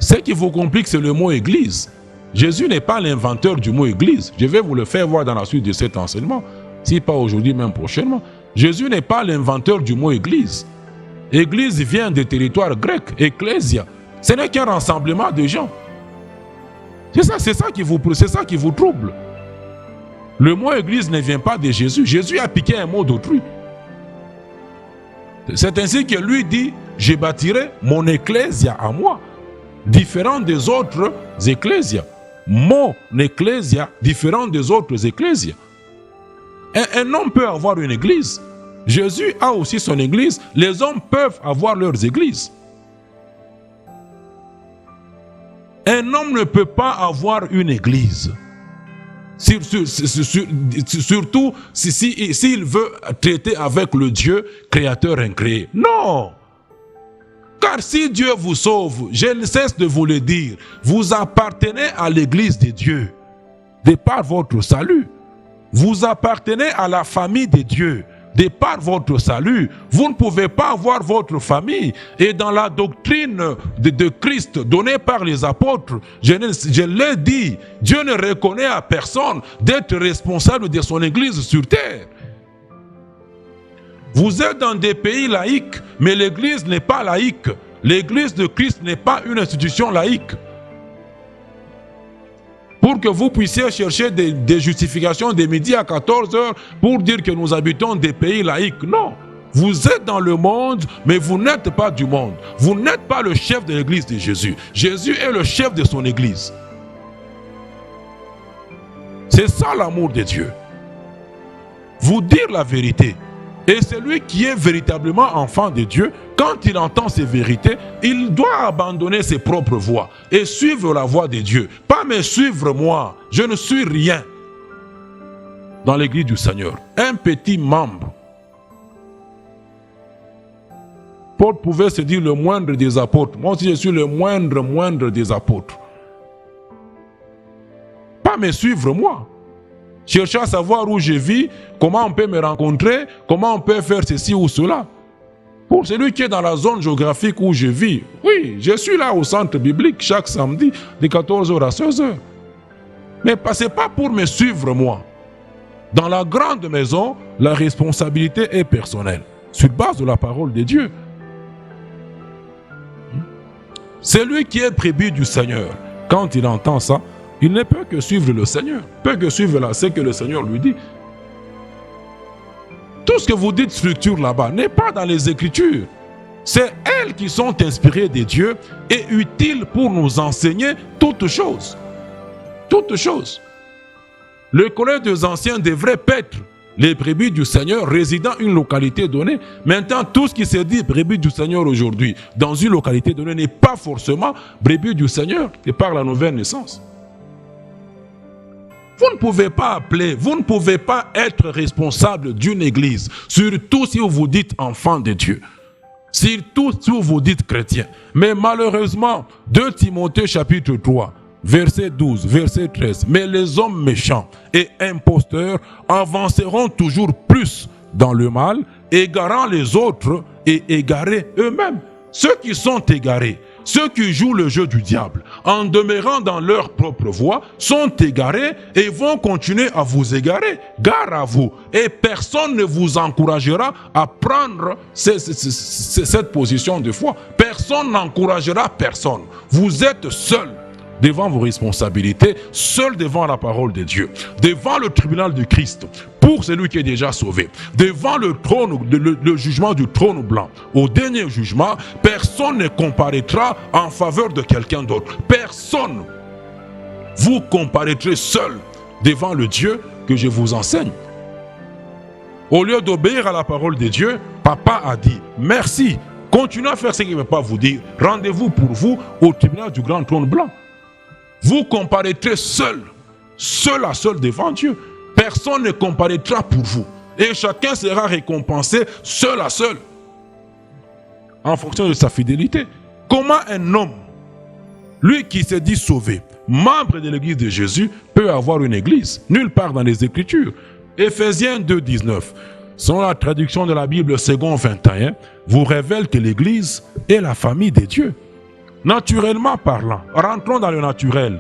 Ce qui vous complique, c'est le mot église. Jésus n'est pas l'inventeur du mot église. Je vais vous le faire voir dans la suite de cet enseignement. Si pas aujourd'hui, même prochainement. Jésus n'est pas l'inventeur du mot église. Église vient des territoires grecs, ecclésia. Ce n'est qu'un rassemblement de gens. C'est ça qui vous trouble. Le mot église ne vient pas de Jésus. Jésus a piqué un mot d'autrui. C'est ainsi que lui dit, je bâtirai mon ecclésia à moi, différent des autres ecclésias. Mon ecclésia, différent des autres ecclésias. Un homme peut avoir une église. Jésus a aussi son église. Les hommes peuvent avoir leurs églises. Un homme ne peut pas avoir une église. Surtout s'il veut traiter avec le Dieu créateur incréé. Non! Car si Dieu vous sauve, je ne cesse de vous le dire, vous appartenez à l'église de Dieu, de par votre salut. Vous appartenez à la famille de Dieu, de par votre salut. Vous ne pouvez pas avoir votre famille. Et dans la doctrine de Christ donnée par les apôtres, je l'ai dit, Dieu ne reconnaît à personne d'être responsable de son église sur terre. Vous êtes dans des pays laïques, mais l'église n'est pas laïque. L'église de Christ n'est pas une institution laïque. Pour que vous puissiez chercher des justifications de midi à 14h pour dire que nous habitons des pays laïques. Non. Vous êtes dans le monde, mais vous n'êtes pas du monde. Vous n'êtes pas le chef de l'église de Jésus. Jésus est le chef de son église. C'est ça l'amour de Dieu. Vous dire la vérité. Et celui qui est véritablement enfant de Dieu, quand il entend ces vérités, il doit abandonner ses propres voies et suivre la voie de Dieu. Pas me suivre moi, je ne suis rien dans l'église du Seigneur. Un petit membre. Paul pouvait se dire le moindre des apôtres. Moi aussi je suis le moindre des apôtres. Pas me suivre moi. Chercher à savoir où je vis, comment on peut me rencontrer, comment on peut faire ceci ou cela. Pour celui qui est dans la zone géographique où je vis, oui, je suis là au centre biblique chaque samedi de 14h à 16h. Mais ce n'est pas pour me suivre moi. Dans la grande maison, la responsabilité est personnelle, sur base de la parole de Dieu. Celui qui est brebis du Seigneur, quand il entend ça, il ne peut que suivre le Seigneur, peut que suivre ce que le Seigneur lui dit. Tout ce que vous dites structure là-bas n'est pas dans les Écritures. C'est elles qui sont inspirées de Dieu et utiles pour nous enseigner toutes choses. Toutes choses. Le collège des anciens devrait paître les brebis du Seigneur résidant une localité donnée. Maintenant, tout ce qui se dit brebis du Seigneur aujourd'hui dans une localité donnée n'est pas forcément brebis du Seigneur et par la nouvelle naissance. Vous ne pouvez pas appeler, vous ne pouvez pas être responsable d'une église, surtout si vous vous dites enfant de Dieu, surtout si vous vous dites chrétien. Mais malheureusement, 2 Timothée chapitre 3, verset 12, verset 13, mais les hommes méchants et imposteurs avanceront toujours plus dans le mal, égarant les autres et égarés eux-mêmes. Ceux qui sont égarés, ceux qui jouent le jeu du diable, en demeurant dans leur propre voie, sont égarés et vont continuer à vous égarer. Gare à vous. Et personne ne vous encouragera à prendre cette position de foi. Personne n'encouragera personne. Vous êtes seul devant vos responsabilités, seul devant la parole de Dieu, devant le tribunal de Christ, pour celui qui est déjà sauvé, devant le trône, le jugement du trône blanc. Au dernier jugement, personne ne comparaîtra en faveur de quelqu'un d'autre. Personne. Vous comparaîtrez seul devant le Dieu que je vous enseigne. Au lieu d'obéir à la parole de Dieu, papa a dit merci. Continuez à faire ce qu'il ne veut pas vous dire. Rendez-vous pour vous au tribunal du grand trône blanc. Vous comparaîtrez seul à seul devant Dieu. Personne ne comparaîtra pour vous. Et chacun sera récompensé seul à seul. En fonction de sa fidélité. Comment un homme, lui qui s'est dit sauvé, membre de l'église de Jésus, peut avoir une église? Nulle part dans les Écritures. Éphésiens 2, 19. Selon la traduction de la Bible second 21, vous révèle que l'église est la famille de Dieu. Naturellement parlant, rentrons dans le naturel.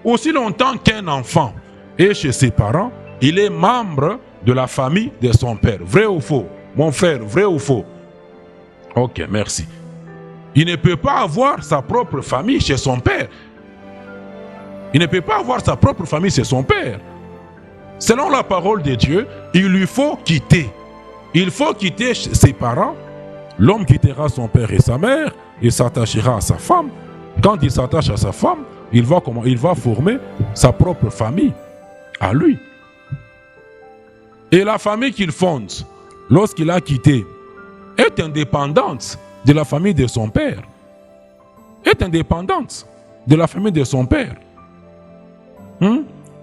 Aussi longtemps qu'un enfant est chez ses parents, il est membre de la famille de son père. Vrai ou faux? Mon frère, vrai ou faux? Ok, merci. Il ne peut pas avoir sa propre famille chez son père. Il ne peut pas avoir sa propre famille chez son père. Selon la parole de Dieu, il lui faut quitter. Il faut quitter ses parents. L'homme quittera son père et sa mère et s'attachera à sa femme. Quand il s'attache à sa femme, il va former sa propre famille à lui. Et la famille qu'il fonde, lorsqu'il a quitté, est indépendante de la famille de son père. Est indépendante de la famille de son père.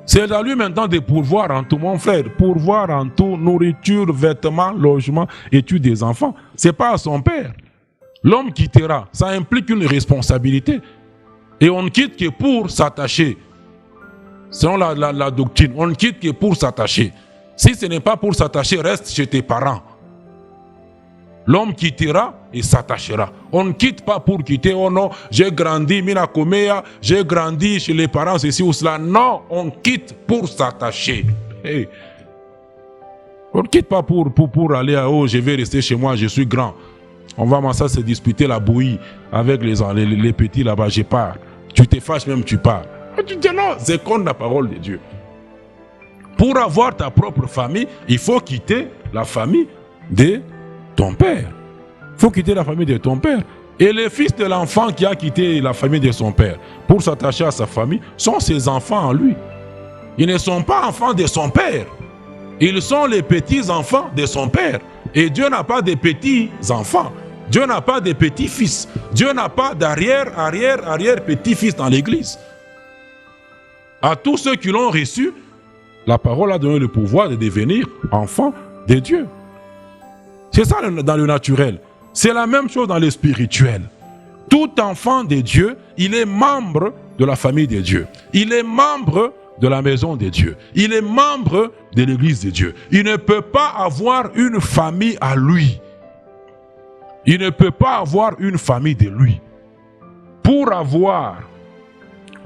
C'est à lui maintenant de pourvoir en tout, mon frère, pourvoir en tout, nourriture, vêtements, logement, études des enfants. Ce n'est pas à son père. L'homme quittera, ça implique une responsabilité. Et on ne quitte que pour s'attacher. Selon la doctrine, on ne quitte que pour s'attacher. Si ce n'est pas pour s'attacher, reste chez tes parents. L'homme quittera et s'attachera. On ne quitte pas pour quitter. Oh non, j'ai grandi, Minakomea, j'ai grandi chez les parents, ceci ou cela. Non, on quitte pour s'attacher. Hey. On ne quitte pas pour aller à oh, je vais rester chez moi, je suis grand. On va commencer se disputer la bouillie avec les petits là-bas, je pars. Tu te fâches même, tu pars. Tu dis non, c'est contre la parole de Dieu. Pour avoir ta propre famille, il faut quitter la famille de ton père. Il faut quitter la famille de ton père. Et les fils de l'enfant qui a quitté la famille de son père pour s'attacher à sa famille sont ses enfants en lui. Ils ne sont pas enfants de son père. Ils sont les petits-enfants de son père. Et Dieu n'a pas de petits-enfants. Dieu n'a pas de petits-fils. Dieu n'a pas d'arrière-petit-fils dans l'église. À tous ceux qui l'ont reçu, la parole a donné le pouvoir de devenir enfants de Dieu. C'est ça dans le naturel. C'est la même chose dans le spirituel. Tout enfant de Dieu, il est membre de la famille de Dieu. Il est membre de la maison de Dieu. Il est membre de l'église de Dieu. Il ne peut pas avoir une famille à lui. Il ne peut pas avoir une famille de lui. Pour avoir,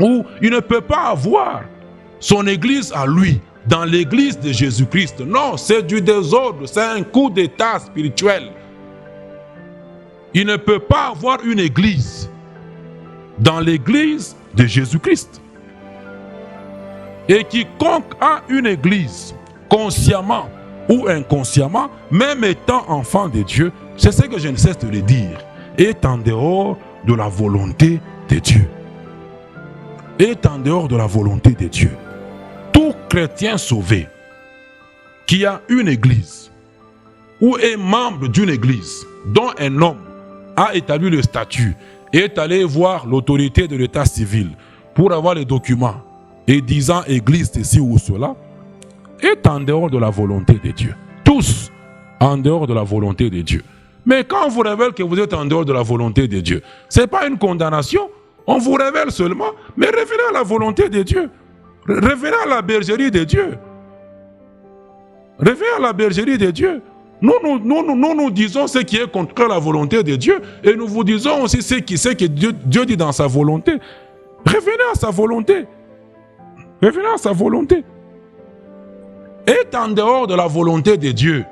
ou il ne peut pas avoir son église à lui, dans l'église de Jésus-Christ. Non, c'est du désordre, c'est un coup d'état spirituel. Il ne peut pas avoir une église dans l'église de Jésus-Christ. Et quiconque a une église, consciemment ou inconsciemment, même étant enfant de Dieu, c'est ce que je ne cesse de le dire, est en dehors de la volonté de Dieu. Est en dehors de la volonté de Dieu. Tout chrétien sauvé qui a une église ou est membre d'une église dont un homme a établi le statut et est allé voir l'autorité de l'état civil pour avoir les documents et disant église ceci ou cela, est en dehors de la volonté de Dieu. Tous en dehors de la volonté de Dieu. Mais quand on vous révèle que vous êtes en dehors de la volonté de Dieu, ce n'est pas une condamnation. On vous révèle seulement, mais revenez à la volonté de Dieu. Revenez à la bergerie de Dieu. Revenez à la bergerie de Dieu. Nous disons ce qui est contre la volonté de Dieu et nous vous disons aussi ce que Dieu dit dans sa volonté. Revenez à sa volonté. Revenez à sa volonté. Est en dehors de la volonté de Dieu.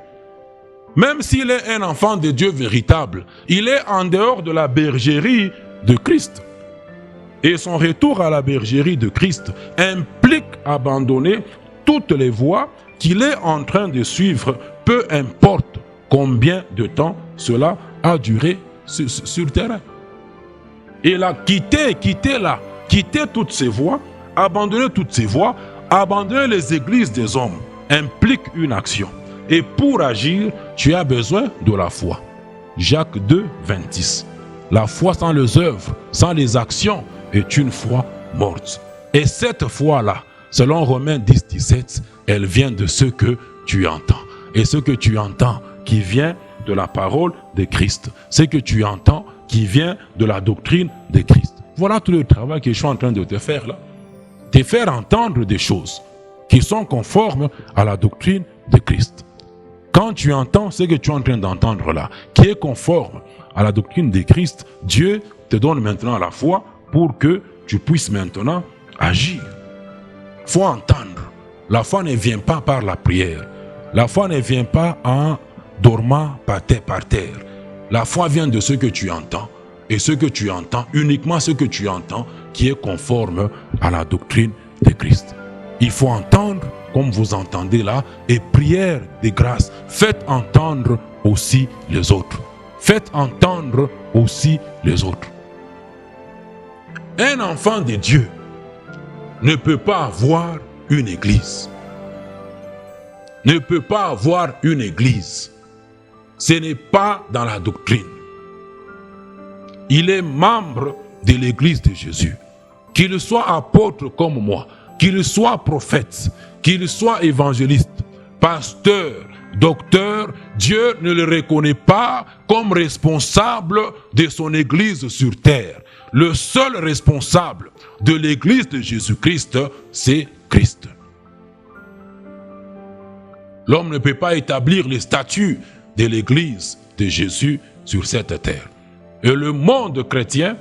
Même s'il est un enfant de Dieu véritable, il est en dehors de la bergerie de Christ. Et son retour à la bergerie de Christ implique abandonner toutes les voies qu'il est en train de suivre, peu importe combien de temps cela a duré sur le terrain. Et là, quitter toutes ces voies, abandonner toutes ces voies, abandonner les églises des hommes, implique une action. Et pour agir, tu as besoin de la foi. Jacques 2, 26. La foi sans les œuvres, sans les actions, est une foi morte. Et cette foi-là, selon Romains 10, 17, elle vient de ce que tu entends. Et ce que tu entends qui vient de la parole de Christ. Ce que tu entends qui vient de la doctrine de Christ. Voilà tout le travail que je suis en train de te faire là. Te faire entendre des choses qui sont conformes à la doctrine de Christ. Quand tu entends ce que tu es en train d'entendre là, qui est conforme à la doctrine de Christ, Dieu te donne maintenant la foi pour que tu puisses maintenant agir. Il faut entendre. La foi ne vient pas par la prière. La foi ne vient pas en dormant par terre. La foi vient de ce que tu entends. Et ce que tu entends, uniquement ce que tu entends, qui est conforme à la doctrine de Christ. Il faut entendre comme vous entendez là, et prière de grâce. Faites entendre aussi les autres. Faites entendre aussi les autres. Un enfant de Dieu ne peut pas avoir une église. ne peut pas avoir une église. Ce n'est pas dans la doctrine. Il est membre de l'église de Jésus. Qu'il soit apôtre comme moi, qu'il soit prophète, qu'il soit évangéliste, pasteur, docteur, Dieu ne le reconnaît pas comme responsable de son église sur terre. Le seul responsable de l'église de Jésus-Christ, c'est Christ. L'homme ne peut pas établir les statuts de l'église de Jésus sur cette terre. Et le monde chrétien,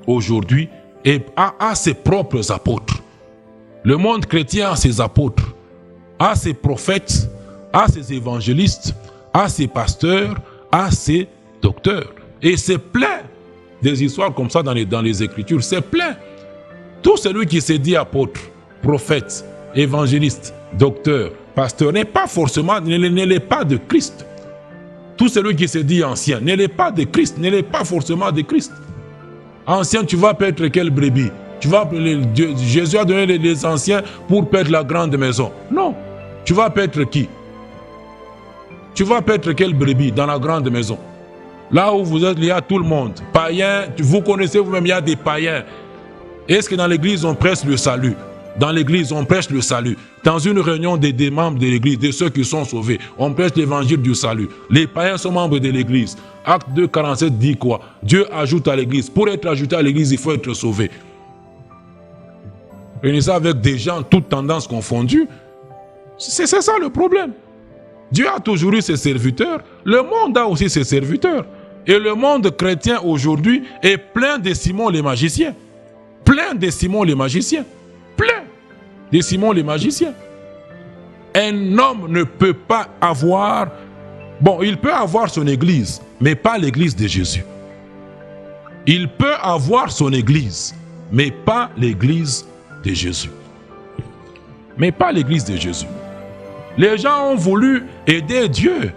aujourd'hui, a ses propres apôtres. Le monde chrétien a ses apôtres, a ses prophètes, a ses évangélistes, a ses pasteurs, a ses docteurs. Et c'est plein des histoires comme ça dans les Écritures, c'est plein. Tout celui qui se dit apôtre, prophète, évangéliste, docteur, pasteur, n'est pas forcément, ne l'est pas de Christ. Tout celui qui se dit ancien ne l'est pas de Christ, ne l'est pas forcément de Christ. Ancien, tu vas paître quelle brebis? Jésus a donné les anciens pour paître la grande maison. Non. Tu vas paître qui? Tu vas paître quelle brebis dans la grande maison? Là où vous êtes, il y a tout le monde. Païens, vous connaissez vous-même, il y a des païens. Est-ce que dans l'église, on prêche le salut? Dans l'église, on prêche le salut. Dans une réunion des membres de l'église, de ceux qui sont sauvés, on prêche l'évangile du salut. Les païens sont membres de l'église. Acte 2, 47 dit quoi? Dieu ajoute à l'église. Pour être ajouté à l'église, il faut être sauvé. Et ça avec des gens, toutes tendances confondues. C'est ça le problème. Dieu a toujours eu ses serviteurs. Le monde a aussi ses serviteurs. Et le monde chrétien aujourd'hui est plein de Simon les magiciens. Plein de Simon les magiciens. Plein de Simon les magiciens. Un homme ne peut pas avoir... Bon, il peut avoir son église, mais pas l'église de Jésus. Il peut avoir son église, mais pas l'église de Jésus. Mais pas l'église de Jésus. Les gens ont voulu aider Dieu.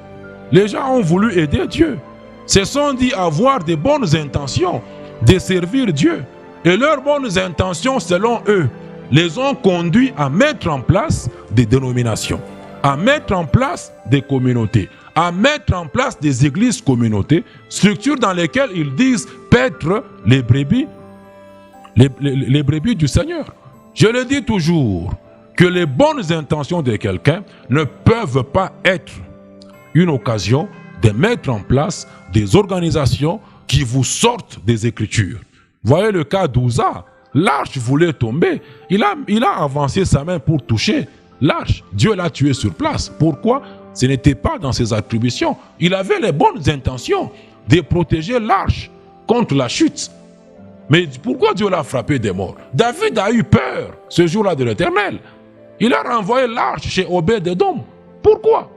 Les gens ont voulu aider Dieu. Se sont dit avoir de bonnes intentions, de servir Dieu. Et leurs bonnes intentions, selon eux, les ont conduits à mettre en place des dénominations, à mettre en place des communautés, à mettre en place des églises communautés, structures dans lesquelles ils disent paître les brebis, les brebis du Seigneur. Je le dis toujours, que les bonnes intentions de quelqu'un ne peuvent pas être une occasion de mettre en place des organisations qui vous sortent des Écritures. Voyez le cas d'Ouza. L'arche voulait tomber. Il a avancé sa main pour toucher l'arche. Dieu l'a tué sur place. Pourquoi? Ce n'était pas dans ses attributions. Il avait les bonnes intentions de protéger l'arche contre la chute. Mais pourquoi Dieu l'a frappé des morts? David a eu peur ce jour-là de l'Éternel. Il a renvoyé l'arche chez Obed-Edom. Pourquoi?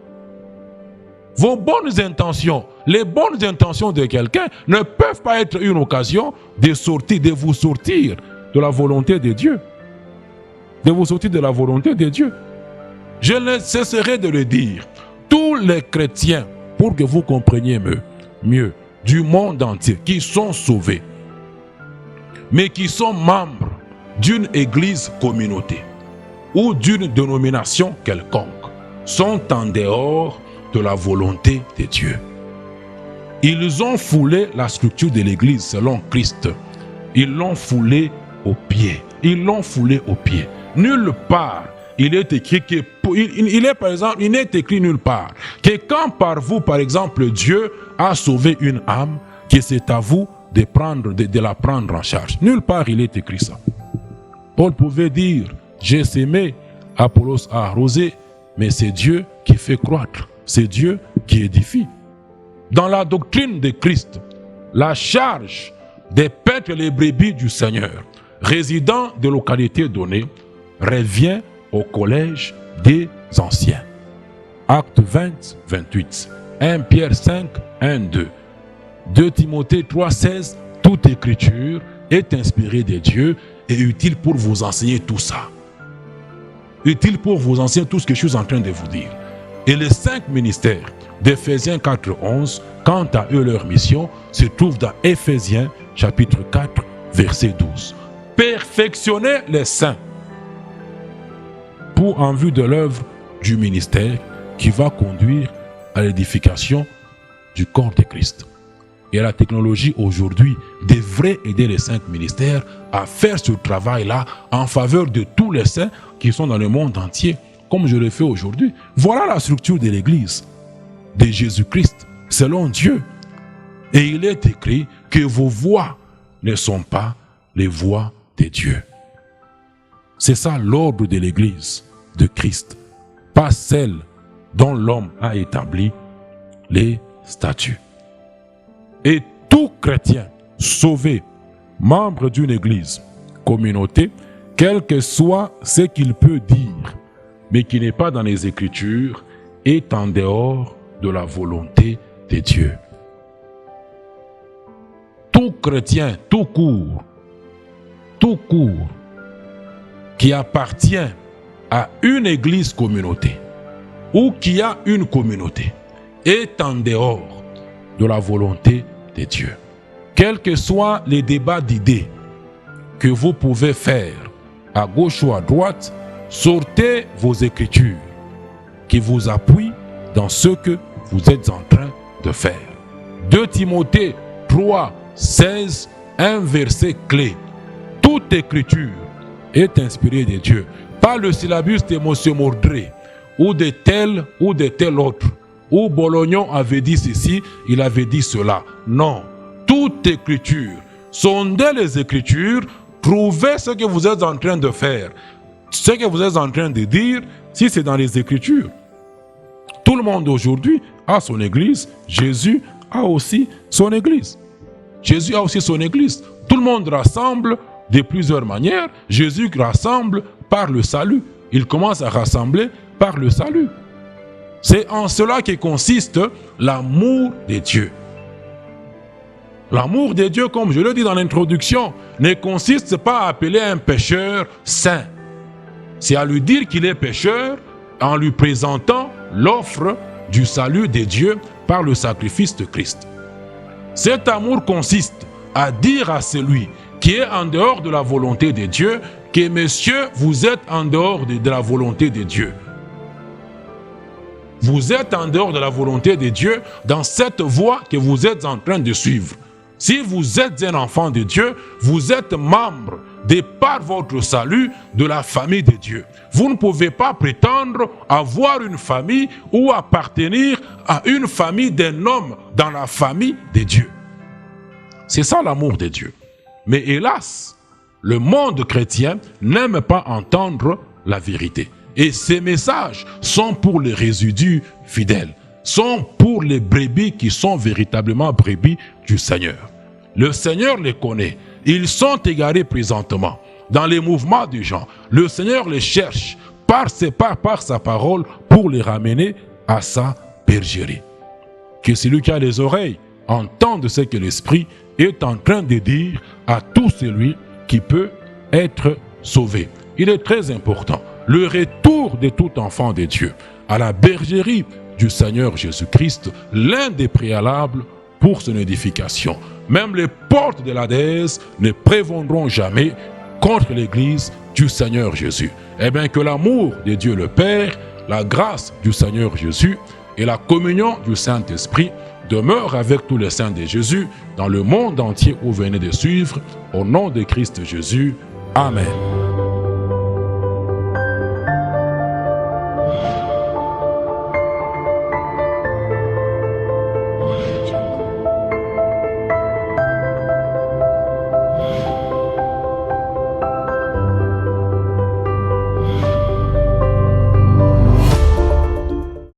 Vos bonnes intentions, les bonnes intentions de quelqu'un ne peuvent pas être une occasion de vous sortir de la volonté de Dieu. De vous sortir de la volonté de Dieu. Je ne cesserai de le dire. Tous les chrétiens, pour que vous compreniez mieux, du monde entier, qui sont sauvés, mais qui sont membres d'une église communauté ou d'une dénomination quelconque, sont en dehors de la volonté de Dieu. Ils ont foulé la structure de l'église selon Christ. Ils l'ont foulé aux pieds. Ils l'ont foulé aux pieds. Nulle part, il est écrit que, il n'est écrit nulle part que quand par vous, par exemple, Dieu a sauvé une âme, que c'est à vous de la prendre en charge. Nulle part il est écrit ça. Paul pouvait dire, j'ai sémé, Apollos a arrosé, mais c'est Dieu qui fait croître. C'est Dieu qui édifie. Dans la doctrine de Christ, la charge de paître les brebis du Seigneur, résidant de localités données, revient au collège des anciens. Acte 20, 28. 1 Pierre 5, 1, 2. 2 Timothée 3, 16. Toute écriture est inspirée de Dieu et utile pour vous enseigner tout ça. Utile pour vous enseigner tout ce que je suis en train de vous dire. Et les 5 ministères d'Éphésiens 4, 11, quant à eux, leur mission se trouve dans Éphésiens chapitre 4, verset 12. Perfectionnez les saints pour en vue de l'œuvre du ministère qui va conduire à l'édification du corps de Christ. Et la technologie aujourd'hui devrait aider les 5 ministères à faire ce travail-là en faveur de tous les saints qui sont dans le monde entier, comme je le fais aujourd'hui. Voilà la structure de l'Église de Jésus-Christ, selon Dieu. Et il est écrit que vos voix ne sont pas les voix de Dieu. C'est ça l'ordre de l'Église de Christ, pas celle dont l'homme a établi les statuts. Et tout chrétien sauvé, membre d'une église, communauté, quel que soit ce qu'il peut dire, mais qui n'est pas dans les Écritures, est en dehors de la volonté de Dieu. Tout chrétien, tout court, qui appartient à une église communauté, ou qui a une communauté, est en dehors de la volonté de Dieu. Quels que soient les débats d'idées que vous pouvez faire à gauche ou à droite, sortez vos Écritures qui vous appuient dans ce que vous êtes en train de faire. 2 Timothée 3, 16, un verset clé. Toute Écriture est inspirée de Dieu. Pas le syllabus de M. Mordré ou de tel autre. Ou Bolognon avait dit ceci, il avait dit cela. Non. Toute Écriture. Sondez les Écritures, trouvez ce que vous êtes en train de faire. Ce que vous êtes en train de dire, si c'est dans les Écritures. Tout le monde aujourd'hui a son église. Jésus a aussi son église. Jésus a aussi son église. Tout le monde rassemble de plusieurs manières. Jésus rassemble par le salut. Il commence à rassembler par le salut. C'est en cela que consiste l'amour de Dieu. L'amour de Dieu, comme je le dis dans l'introduction, ne consiste pas à appeler un pécheur saint. C'est à lui dire qu'il est pécheur en lui présentant l'offre du salut de Dieu par le sacrifice de Christ. Cet amour consiste à dire à celui qui est en dehors de la volonté de Dieu que, messieurs, vous êtes en dehors de la volonté de Dieu. Vous êtes en dehors de la volonté de Dieu dans cette voie que vous êtes en train de suivre. Si vous êtes un enfant de Dieu, vous êtes membre de par votre salut de la famille de Dieu. Vous ne pouvez pas prétendre avoir une famille ou appartenir à une famille d'un homme dans la famille de Dieu. C'est ça l'amour de Dieu. Mais hélas, le monde chrétien n'aime pas entendre la vérité. Et ces messages sont pour les résidus fidèles, sont pour les brebis qui sont véritablement brebis du Seigneur. Le Seigneur les connaît. Ils sont égarés présentement dans les mouvements des gens. Le Seigneur les cherche par sa parole pour les ramener à sa bergerie. Que celui qui a les oreilles entende ce que l'Esprit est en train de dire à tout celui qui peut être sauvé. Il est très important. Le retour de tout enfant de Dieu à la bergerie du Seigneur Jésus-Christ, l'un des préalables pour son édification. Même les portes de l'Hadès ne prévaudront jamais contre l'Église du Seigneur Jésus. Eh bien, que l'amour de Dieu le Père, la grâce du Seigneur Jésus et la communion du Saint-Esprit demeurent avec tous les saints de Jésus dans le monde entier où vous venez de suivre. Au nom de Christ Jésus. Amen.